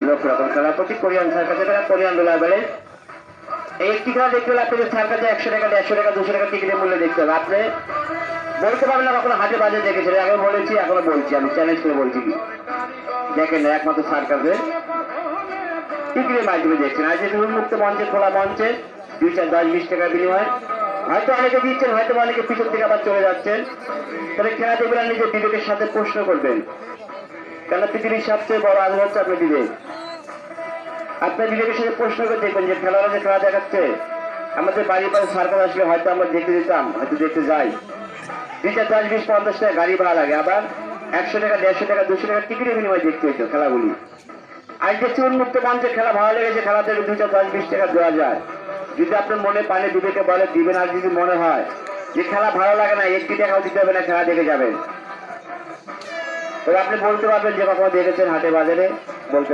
লক্ষ রকম খেলা প্রতি কোরিয়ান সার্কাসে খেলা কোরিয়ান দোলা বেড়ে এই একটি খেলা দেখতে হলে আপনাদের সার্কাসে 100 টাকা 150 টাকা 200 টাকা টিকিটের মূল্য দেখতে হবে। আপনি বলতে পারবেন না কখনো হাটে বাজে দেখেছিলেন, আগে বলেছি এখনো বলছি, আমি চ্যালেঞ্জ করে বলছি কি দেখেন না একমাত্র সার্কাসে টিকিটের মাধ্যমে দেখছেন। আর যেহেতু উন্মুক্ত মঞ্চে খোলা মঞ্চে 2, 4, 10, 20 টাকার বিনিময় হয়তো অনেকে দিচ্ছেন, হয়তো অনেকে পিছন থেকে আবার চলে যাচ্ছেন। তবে খেলা দেখবেন নিজের বিবেকের সাথে প্রশ্ন করবেন, কেন পৃথিবীর সবচেয়ে বড় আধার হচ্ছে আপনার বিবেক। আপনার বিবেকের সাথে প্রশ্ন করে দেখবেন যে খেলারা যে খেলা দেখাচ্ছে আমাদের বাড়ির পাশে সার্কাস আসলে হয়তো আমরা দেখতে যেতাম, হয়তো দেখতে যাই। 2, 4, 10, 20, 50 টাকা গাড়ি ভাড়া লাগে, আবার 100 টাকা 150 টাকা 200 টাকা টিকিটের বিনিময় দেখতে হইতো খেলাগুলি। আজ দেখছি উন্মুক্ত মঞ্চে খেলা ভালো লেগেছে, খেলা থেকে 2, 4, 10, 20 টাকা দেওয়া যায়। যদি আপনার মনে পানে বিবেকে বলে দিবেন, আর যদি মনে হয় যে খেলা ভালো লাগে না 1 টাকাও দিতে হবে না, খেলা দেখে যাবেন, তবে আপনি বলতে পারবেন যে কখনো দেখেছেন হাটে বাজারে বলতে